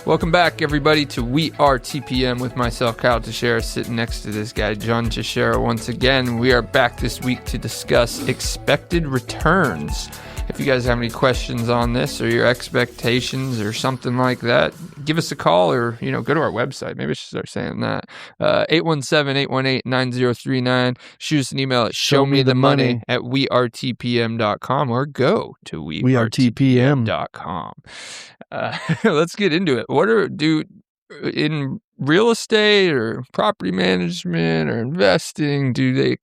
Welcome back, everybody, to We Are TPM with myself, Kyle Teixeiras, sitting next to this guy, John Teixeira. Once again, we are back this week to discuss expected returns. If you guys have any questions on this or your expectations or something like that, give us a call or, go to our website. Maybe I should start saying that. 817-818-9039. Shoot us an email at showmethemoney@weartpm.com or go to weartpm.com. Let's get into it. In real estate or property management or investing, do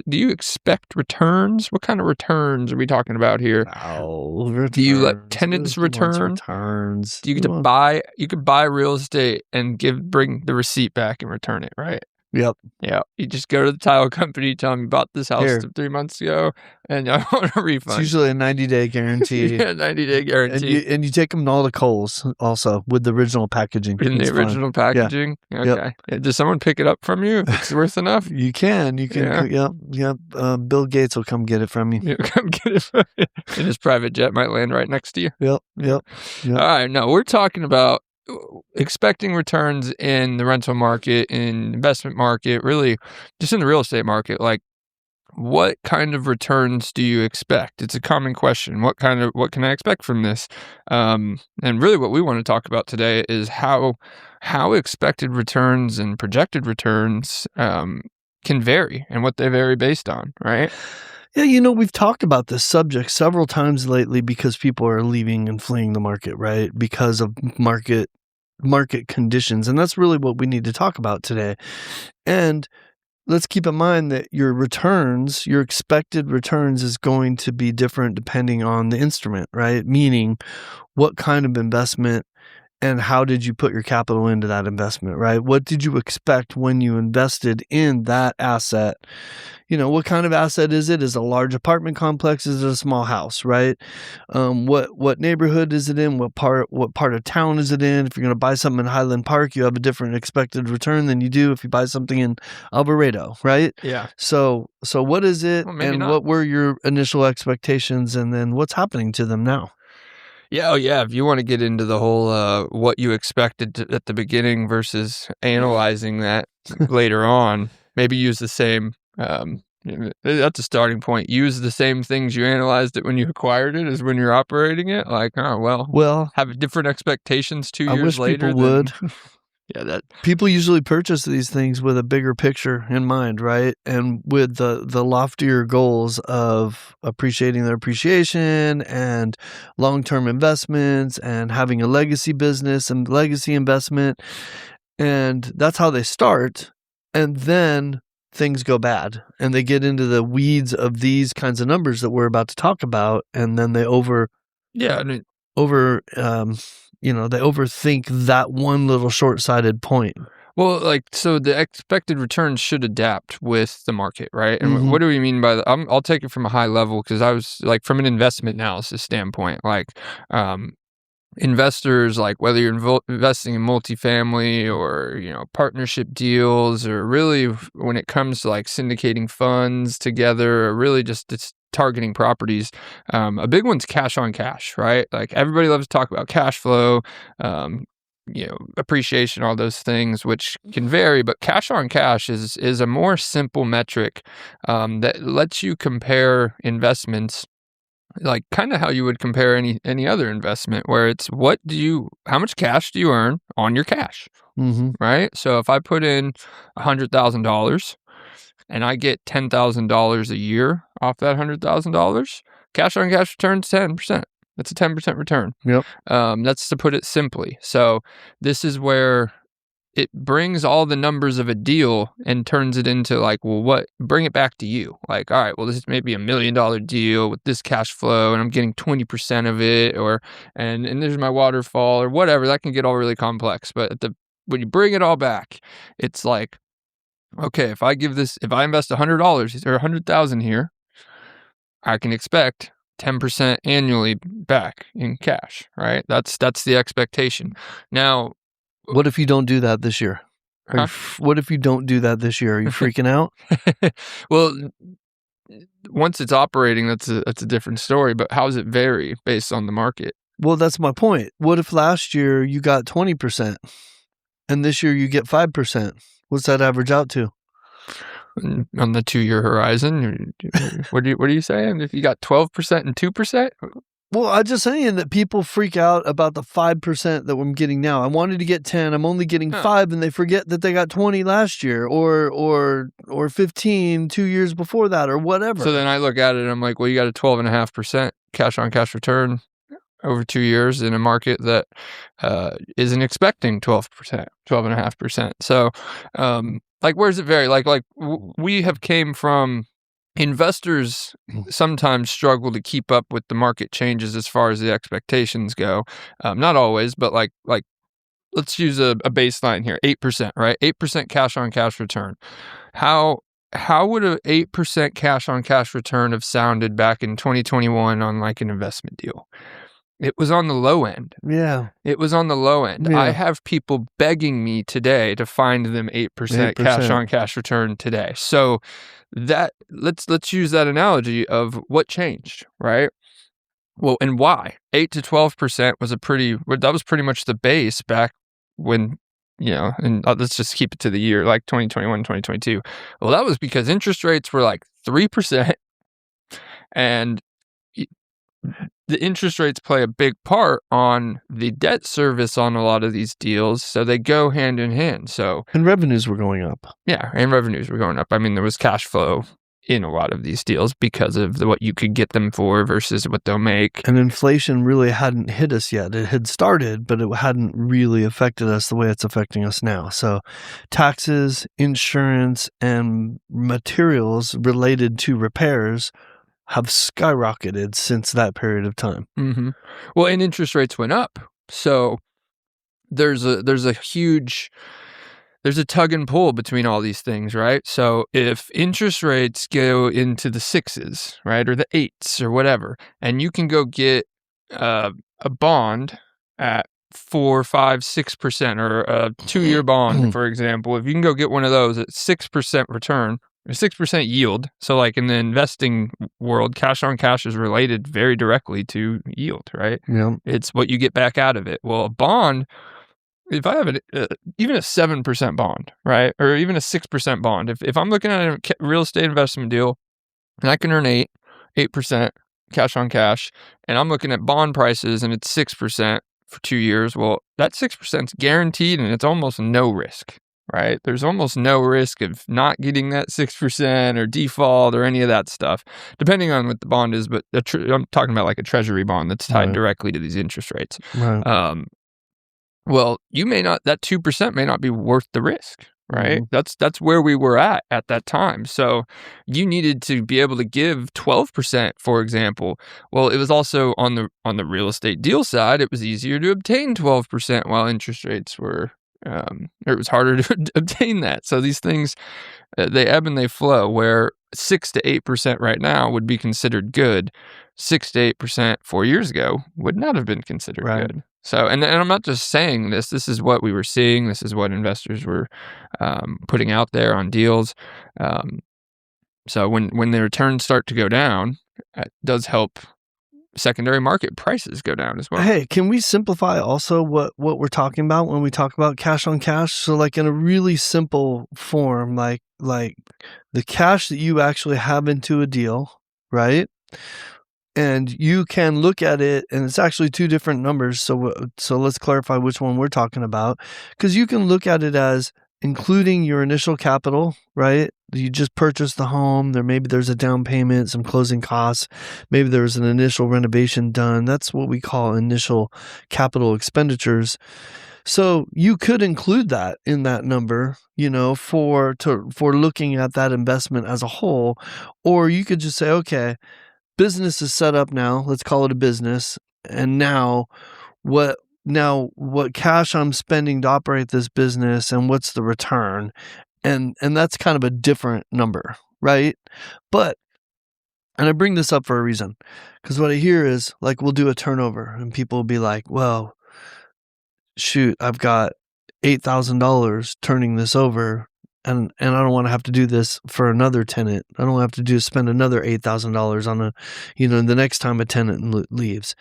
you expect returns? What kind of returns are we talking about here? Oh, returns. Do you let tenants return? Returns. Do you get to buy? You could buy real estate and bring the receipt back and return it, right? Yep. Yeah. You just go to the title company, tell them you bought this house 3 months ago, and I want a refund. It's usually a 90-day guarantee. Yeah, 90-day guarantee. And you take them all to Kohl's also with the original packaging. In the original packaging? Yeah. Okay. Yep. Yeah, does someone pick it up from you if it's worth enough? You can. Yeah. Yep. Bill Gates will come get it from you. You come get it from you. And his private jet might land right next to you. Yep. All right. No, we're talking about expecting returns in the rental market, in investment market, really just in the real estate market. Like, what kind of returns do you expect? It's a common question. What can I expect from this? And really what we want to talk about today is how expected returns and projected returns can vary and what they vary based on, right? Yeah, we've talked about this subject several times lately because people are leaving and fleeing the market, right? Because of market conditions. And that's really what we need to talk about today. And let's keep in mind that your expected returns is going to be different depending on the instrument, right? Meaning what kind of investment and how did you put your capital into that investment, right? What did you expect when you invested in that asset? What kind of asset is it? Is it a large apartment complex? Is it a small house, right? What neighborhood is it in? What part of town is it in? If you're going to buy something in Highland Park, you have a different expected return than you do if you buy something in Alvarado, right? Yeah. So what is it? Well, and not. What were your initial expectations? And then what's happening to them now? Yeah. Oh, yeah. If you want to get into the whole what you expected at the beginning versus analyzing that later on, maybe use the same. That's a starting point. Use the same things you analyzed it when you acquired it as when you're operating it. Like, have different expectations 2 years later. People would. Yeah, people usually purchase these things with a bigger picture in mind, right? And with the loftier goals of appreciating their appreciation and long-term investments and having a legacy business and legacy investment. And that's how they start. And then things go bad and they get into the weeds of these kinds of numbers that we're about to talk about. And then they they overthink that one little short-sighted point. Well, so the expected returns should adapt with the market, right? And what do we mean by that? I'll take it from a high level because I was from an investment analysis standpoint, investors, whether you're investing in multifamily or, partnership deals, or really when it comes to syndicating funds together, or really just it's targeting properties. A big one's cash on cash, right? Everybody loves to talk about cash flow, appreciation, all those things, which can vary, but cash on cash is a more simple metric that lets you compare investments kind of how you would compare any other investment, where it's how much cash do you earn on your cash, right? So if I put in $100,000 and I get $10,000 a year off that $100,000, cash on cash returns 10%. That's a 10% return. Yep. That's to put it simply. So this is where it brings all the numbers of a deal and turns it into bring it back to you. All right, well, this is maybe $1 million deal with this cash flow and I'm getting 20% of it, and there's my waterfall or whatever. That can get all really complex. But when you bring it all back, it's okay, if I invest $100 or $100,000 here, I can expect 10% annually back in cash, right? That's the expectation. Now, what if you don't do that this year? What if you don't do that this year? Are you freaking out? Well, once it's operating, that's a different story. But how does it vary based on the market? Well, that's my point. What if last year you got 20% and this year you get 5%? What's that average out to? On the 2-year horizon, what are you saying? If you got 12% and 2%? Well, I'm just saying that people freak out about the 5% that I'm getting now. I wanted to get 10, I'm only getting 5, and they forget that they got 20 last year or 15 2 years before that or whatever. So then I look at it and I'm like, well, you got a 12.5% cash on cash return over 2 years in a market that isn't expecting 12%, 12.5%. So, like, where does it vary? We have came from investors sometimes struggle to keep up with the market changes as far as the expectations go. Not always, but like let's use a baseline here, 8%, right? 8% cash on cash return. How would a 8% cash on cash return have sounded back in 2021 on like an investment deal? It was on the low end. Yeah. It was on the low end. Yeah. I have people begging me today to find them 8% cash on cash return today. So that let's use that analogy of what changed, right? Well, and why? 8 to 12% was that was pretty much the base back when, and let's just keep it to the year, like 2021, 2022. Well, that was because interest rates were like 3%, and the interest rates play a big part on the debt service on a lot of these deals, so they go hand in hand. And revenues were going up. Yeah, and revenues were going up. I mean, there was cash flow in a lot of these deals because of what you could get them for versus what they'll make. And inflation really hadn't hit us yet. It had started, but it hadn't really affected us the way it's affecting us now. So taxes, insurance, and materials related to repairs have skyrocketed since that period of time. Mm-hmm. Well, and interest rates went up. So there's a tug and pull between all these things, right? So if interest rates go into the 6s, right, or the 8s or whatever, and you can go get a bond at 4, 5, 6%, or a 2-year bond, for example, if you can go get one of those at 6% return, or 6% yield. So like in the investing world, cash on cash is related very directly to yield, right? Yeah. It's what you get back out of it. Well, a bond, if I have even a 7% bond, right, or even a 6% bond, if I'm looking at a real estate investment deal and I can earn 8% cash on cash, and I'm looking at bond prices and it's 6% for 2 years, well, that 6% is guaranteed and it's almost no risk, right? There's almost no risk of not getting that 6% or default or any of that stuff, depending on what the bond is. But I'm talking about like a treasury bond that's tied directly to these interest rates. Right. Well, that 2% may not be worth the risk, right? Mm-hmm. That's where we were at that time. So you needed to be able to give 12%, for example. Well, it was also on the real estate deal side, it was easier to obtain 12% while interest rates were, it was harder to obtain that. So these things, they ebb and they flow, where 6 to 8% right now would be considered good. 6 to 8% 4 years ago would not have been considered good. So, and I'm not just saying this is what we were seeing. This is what investors were putting out there on deals. So when the returns start to go down, it does help secondary market prices go down as well. Hey, can we simplify also what we're talking about when we talk about cash on cash? So like in a really simple form, like the cash that you actually have into a deal, right? And you can look at it, and it's actually two different numbers. So let's clarify which one we're talking about, because you can look at it as including your initial capital, right? You just purchased the home. There's a down payment, some closing costs. Maybe there's an initial renovation done. That's what we call initial capital expenditures. So you could include that in that number, for looking at that investment as a whole, or you could just say, okay, business is set up now. Let's call it a business. And now what cash I'm spending to operate this business, and what's the return? And that's kind of a different number, right? And I bring this up for a reason, because what I hear is like, we'll do a turnover and people will be like, well, shoot, I've got $8,000 turning this over. And I don't want to have to do this for another tenant. I don't have to spend another $8,000 on the next time a tenant leaves.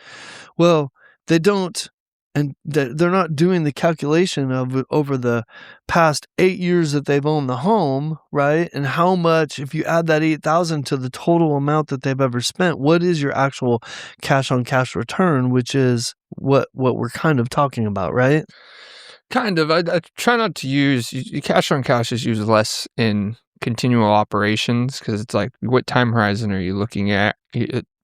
Well, they don't, and they're not doing the calculation of over the past 8 years that they've owned the home, right? And how much, if you add that 8,000 to the total amount that they've ever spent, what is your actual cash on cash return, which is what we're kind of talking about, right? Kind of. I try not to use cash on cash is used less in continual operations because it's like, what time horizon are you looking at?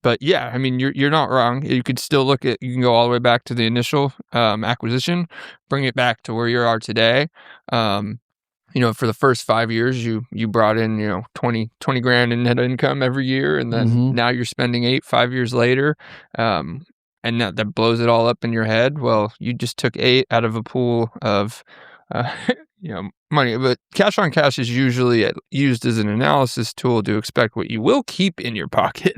But yeah, I mean, you're not wrong. You could still you can go all the way back to the initial acquisition, bring it back to where you are today. For the first 5 years, you brought in, 20 grand in net income every year, and then now you're spending 5 years later. And that blows it all up in your head. Well, you just took 8 out of a pool of, money. But cash on cash is usually used as an analysis tool to expect what you will keep in your pocket.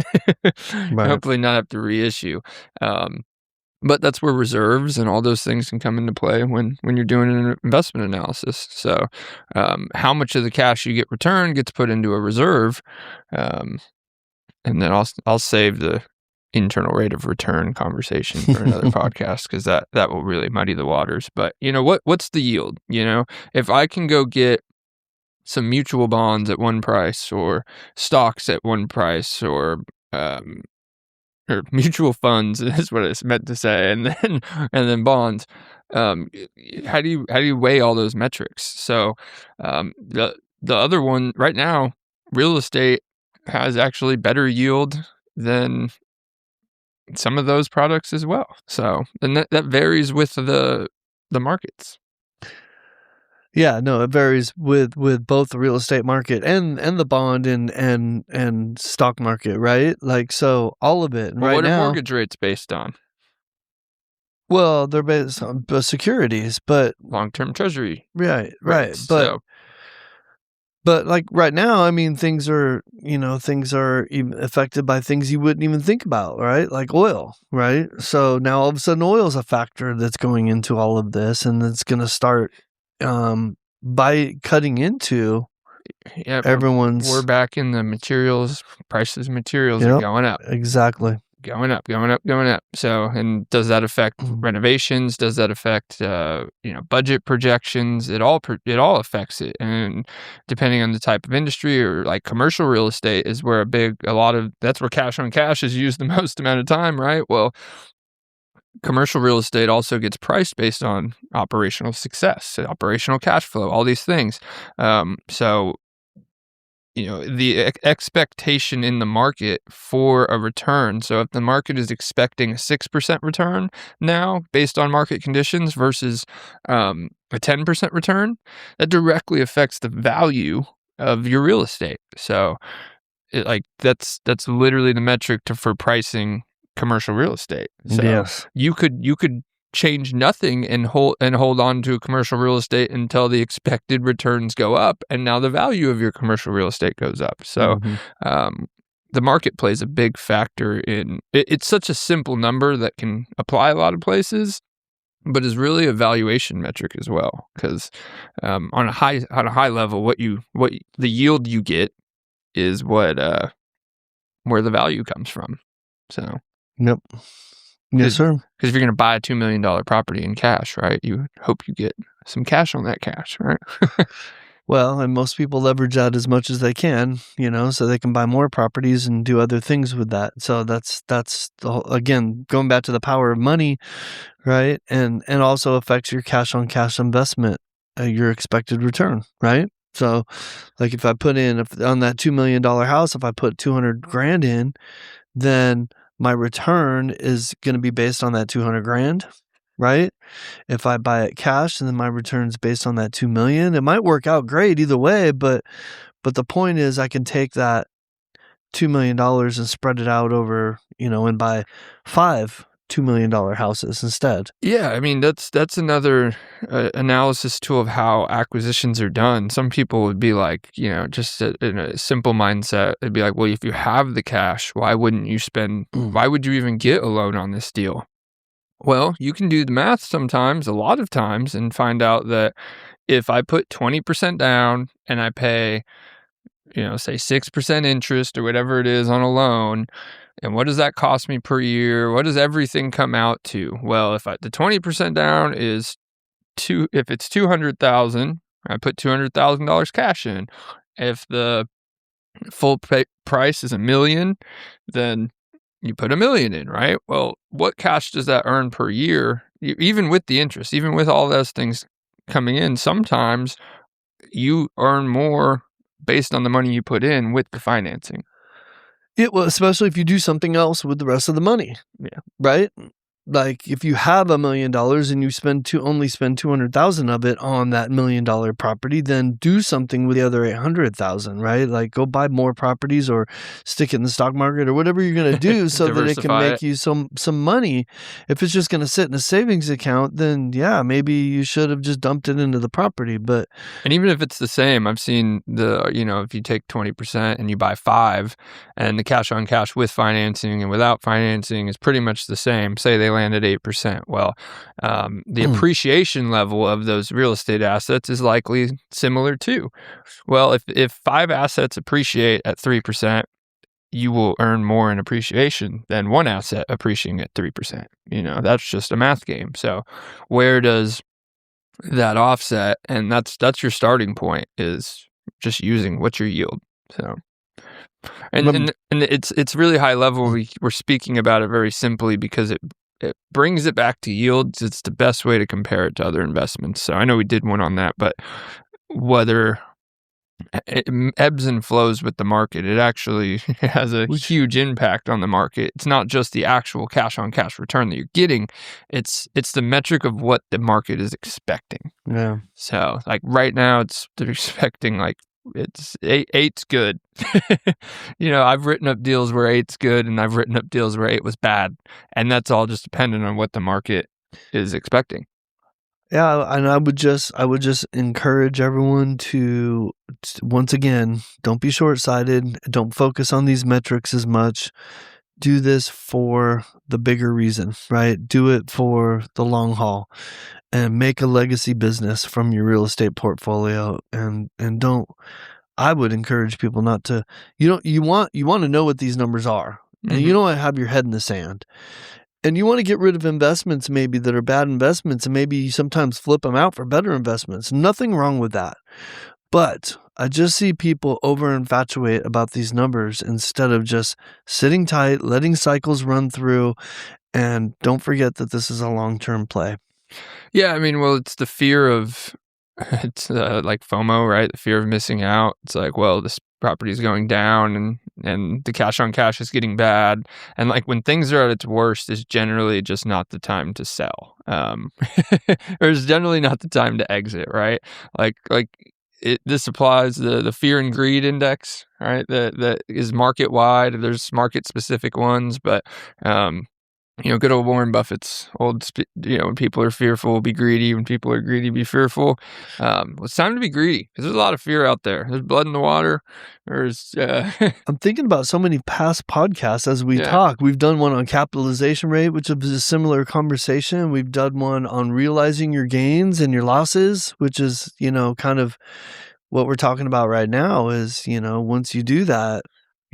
Right. Hopefully not have to reissue. But that's where reserves and all those things can come into play when you're doing an investment analysis. So how much of the cash you get returned gets put into a reserve. And then I'll save the internal rate of return conversation for another podcast, because that will really muddy the waters. But what's the yield? If I can go get some mutual bonds at one price, or stocks at one price, or mutual funds is what it's meant to say, and then bonds. How do you weigh all those metrics? So the other one right now, real estate has actually better yield than some of those products as well. So, and that varies with the markets. Yeah, no, it varies with both the real estate market and the bond and stock market, right? Like, so all of it. And Well, right what are now, mortgage rates based on? well, they're based on securities, but Long-term treasury right, rates. but like right now, I mean, things are even affected by things you wouldn't even think about, right? Like oil, right? So now all of a sudden, oil's a factor that's going into all of this, and it's going to start by cutting into everyone's. We're back in the materials. Prices of materials are going up. Exactly. Going up. So, and does that affect renovations? Does that affect, budget projections? It all affects it. And depending on the type of industry, or like commercial real estate is where that's where cash on cash is used the most amount of time, right? Well, commercial real estate also gets priced based on operational success, operational cash flow, all these things. So, the expectation in the market for a return. So if the market is expecting a 6% return now based on market conditions versus a 10% return, that directly affects the value of your real estate. So that's literally the metric for pricing commercial real estate. So yes, you could change nothing and hold on to commercial real estate until the expected returns go up, and now the value of your commercial real estate goes up. So the market plays a big factor in it. It's such a simple number that can apply a lot of places, but is really a valuation metric as well, because on a high level, what the yield you get is what where the value comes from. So yep. Yes, sir. Because if you're going to buy a $2 million property in cash, right, you hope you get some cash on that cash, right? Well, and most people leverage that as much as they can, so they can buy more properties and do other things with that. So that's again, going back to the power of money, right? And also affects your cash on cash investment, your expected return, right? So like if I put in on that $2 million house, if I put 200 grand in, then my return is going to be based on that 200 grand, right? If I buy it cash, and then my return's based on that 2 million, it might work out great either way. But the point is I can take that $2 million and spread it out over, and buy 5 $2 million houses instead. Yeah, I mean, that's another analysis tool of how acquisitions are done. Some people would be like, just in a simple mindset, it'd be like, well, if you have the cash, why wouldn't you why would you even get a loan on this deal? Well, you can do the math sometimes, a lot of times, and find out that if I put 20% down and I pay, say 6% interest or whatever it is on a loan, And what does that cost me per year? What does everything come out to? Well, if the 20% down is if it's 200,000, I put $200,000 cash in. If the full price is $1 million, then you put $1 million in, right? Well, what cash does that earn per year? Even with the interest, even with all those things coming in, sometimes you earn more based on the money you put in with the financing. Well, especially if you do something else with the rest of the money. Yeah. Right? Like if you have $1 million and you only spend 200,000 of it on that $1 million property, then do something with the other 800,000, right? Like go buy more properties or stick it in the stock market or whatever you're going to do so that it can make you some money. If it's just going to sit in a savings account, then yeah, maybe you should have just dumped it into the property. And even if it's the same, I've seen if you take 20% and you buy 5 and the cash on cash with financing and without financing is pretty much the same. Say they land at 8%. Well, the appreciation level of those real estate assets is likely similar too. Well, if 5 assets appreciate at 3%, you will earn more in appreciation than one asset appreciating at 3%. That's just a math game. So where does that offset? And that's your starting point, is just using what's your yield. So and it's really high level. We're speaking about it very simply because it brings it back to yields. It's the best way to compare it to other investments. So I know we did one on that, but whether it ebbs and flows with the market, it actually has a huge impact on the market. It's not just the actual cash on cash return that you're getting. It's the metric of what the market is expecting. Yeah. So like right now they're expecting like it's 8's good. I've written up deals where 8's good and I've written up deals where 8 was bad. And that's all just dependent on what the market is expecting. Yeah, and I would just encourage everyone to once again, don't be short-sighted. Don't focus on these metrics as much. Do this for the bigger reason, right? Do it for the long haul and make a legacy business from your real estate portfolio. And don't, I would encourage people not to, you want to know what these numbers are, and you don't want to have your head in the sand. And you want to get rid of investments maybe that are bad investments, and maybe sometimes flip them out for better investments. Nothing wrong with that. But I just see people over-infatuate about these numbers instead of just sitting tight, letting cycles run through, and don't forget that this is a long-term play. Yeah, I mean, well, it's the fear of, it's like FOMO, right? The fear of missing out. It's like, well, this property is going down and the cash on cash is getting bad. And like when things are at its worst is generally just not the time to sell. Or it's generally not the time to exit, right? This applies the fear and greed index, right? That is market wide. There's market specific ones, but good old Warren Buffett's when people are fearful, be greedy. When people are greedy, be fearful. It's time to be greedy because there's a lot of fear out there. There's blood in the water. There's. I'm thinking about so many past podcasts as we talk. We've done one on capitalization rate, which is a similar conversation. We've done one on realizing your gains and your losses, which is, kind of what we're talking about right now is, once you do that,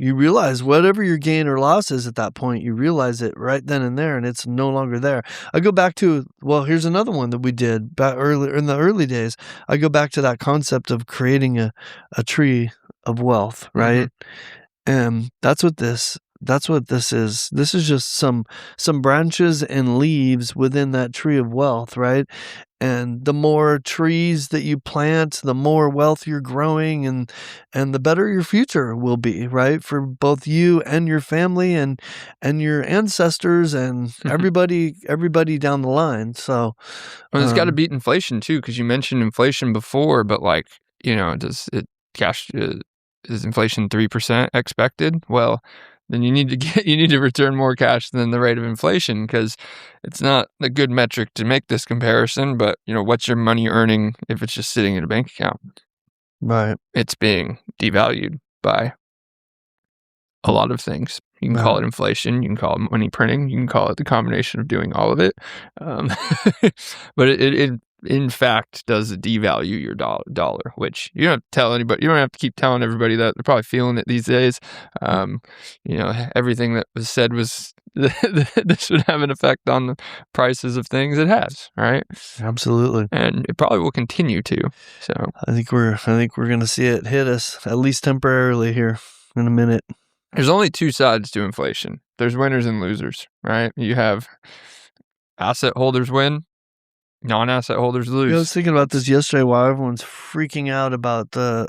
you realize whatever your gain or loss is at that point, you realize it right then and there, and it's no longer there. I go back to, here's another one that we did back earlier in the early days. I go back to that concept of creating a tree of wealth, right? And that's what this is. This is just some branches and leaves within that tree of wealth, right? And the more trees that you plant, the more wealth you're growing, and the better your future will be, right? For both you and your family and your ancestors and everybody down the line. So it's got to beat inflation too, because you mentioned inflation before, but is inflation 3% expected? Well, then you need to return more cash than the rate of inflation, because it's not a good metric to make this comparison. But what's your money earning if it's just sitting in a bank account? Right. It's being devalued by a lot of things. You can call it inflation. You can call it money printing. You can call it the combination of doing all of it. But in fact does devalue your dollar, which you don't have to tell anybody. You don't have to keep telling everybody that. They're probably feeling it these days. Everything that was said was this would have an effect on the prices of things. It has, right? Absolutely. And it probably will continue to. So I think we're going to see it hit us, at least temporarily, here in a minute. There's only two sides to inflation. There's winners and losers, right? You have asset holders win, non-asset holders lose. I was thinking about this yesterday while everyone's freaking out about the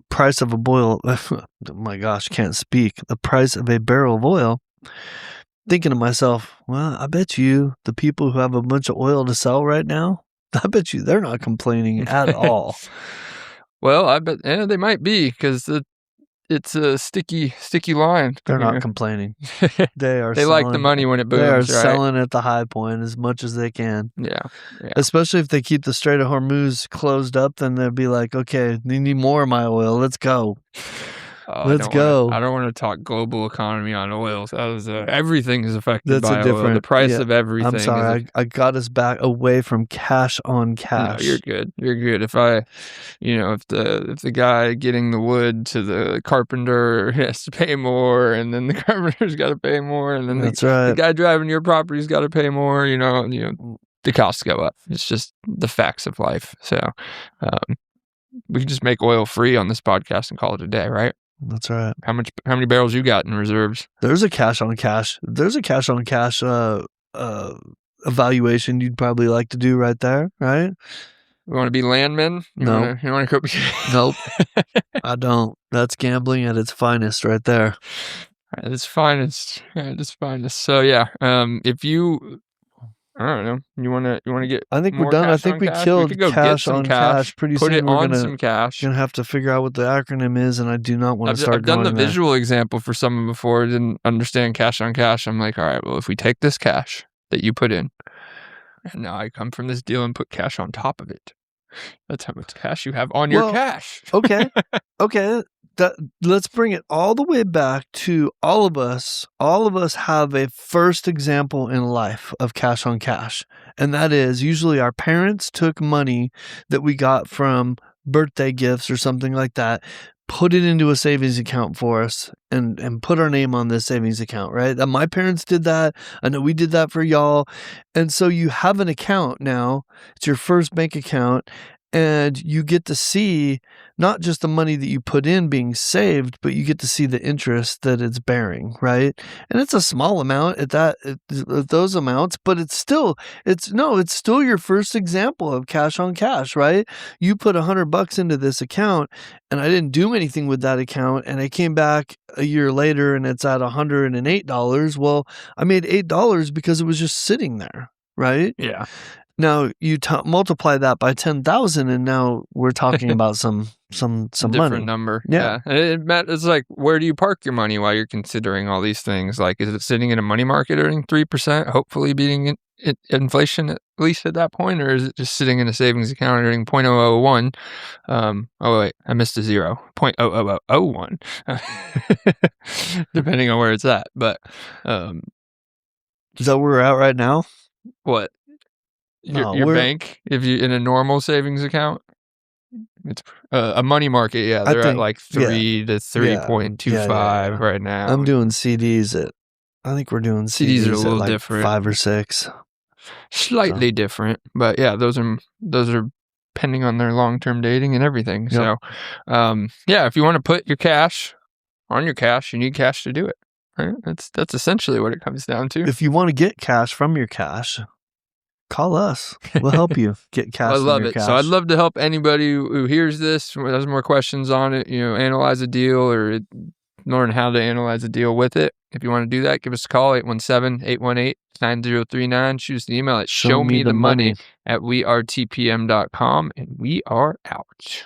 price of a boil. Oh my gosh, can't speak. The price of a barrel of oil. Thinking to myself, well, I bet you the people who have a bunch of oil to sell right now, I bet you they're not complaining at all. Well, I bet they might be, because it's a sticky line. They're not complaining. They like the money when it booms. They are right? selling at the high point as much as they can. Yeah. Especially if they keep the Strait of Hormuz closed up, then they'll be like, okay, they need more of my oil. Let's go. Let's go. I don't want to talk global economy on oil. Everything is affected by oil. The price of everything. I'm sorry. I got us back away from cash on cash. No, you're good. You're good. If the guy getting the wood to the carpenter has to pay more, and then the carpenter's got to pay more, and then the guy driving your property's got to pay more, the costs go up. It's just the facts of life. So we can just make oil free on this podcast and call it a day, right? That's right. How many barrels you got in reserves? There's a cash on cash evaluation you'd probably like to do right there, right? You want to be landmen? No. You want to go? Nope. I don't. That's gambling at its finest right there. At its finest. At its finest. So yeah, if you, I don't know, you want to get. I think we're done. I think we killed cash on cash. Pretty soon put it on some cash. Gonna have to figure out what the acronym is, and I do not want to start. I've done the visual example for someone before. Didn't understand cash on cash. I'm like, all right, well, if we take this cash that you put in, and now I come from this deal and put cash on top of it, that's how much cash you have on your cash. Okay. Let's bring it all the way back to all of us. All of us have a first example in life of cash on cash. And that is usually our parents took money that we got from birthday gifts or something like that, put it into a savings account for us and put our name on this savings account, right? My parents did that. I know we did that for y'all. And so you have an account now. It's your first bank account. And you get to see not just the money that you put in being saved, but you get to see the interest that it's bearing, right? And it's a small amount at those amounts, but it's still your first example of cash on cash, right? You put $100 into this account, and I didn't do anything with that account, and I came back a year later and it's at $108. Well, I made $8 because it was just sitting there, right? Yeah. Now you multiply that by 10,000, and now we're talking about some different money. Number. Yeah. It's like, where do you park your money while you're considering all these things? Like, is it sitting in a money market earning 3%, hopefully beating inflation at least at that point, or is it just sitting in a savings account earning 0.0001? Oh wait, I missed a zero. 0.00001, depending on where it's at. But is that where we're at right now? What? Your bank, if you in a normal savings account, it's a money market. Yeah, they're at like 3 to 3.25 right now. I'm doing CDs I think we're doing CDs are a little at like different, 5 or 6, slightly different. But yeah, those are depending on their long-term dating and everything. Yep. So, if you want to put your cash on your cash, you need cash to do it. Right? That's essentially what it comes down to. If you want to get cash from your cash, call us. We'll help you get cash. I love it. Cash. So I'd love to help anybody who hears this, has more questions on it, analyze a deal or learn how to analyze a deal with it. If you want to do that, give us a call, 817-818-9039. Shoot us an email at showmethemoney@weartpm.com, and we are out.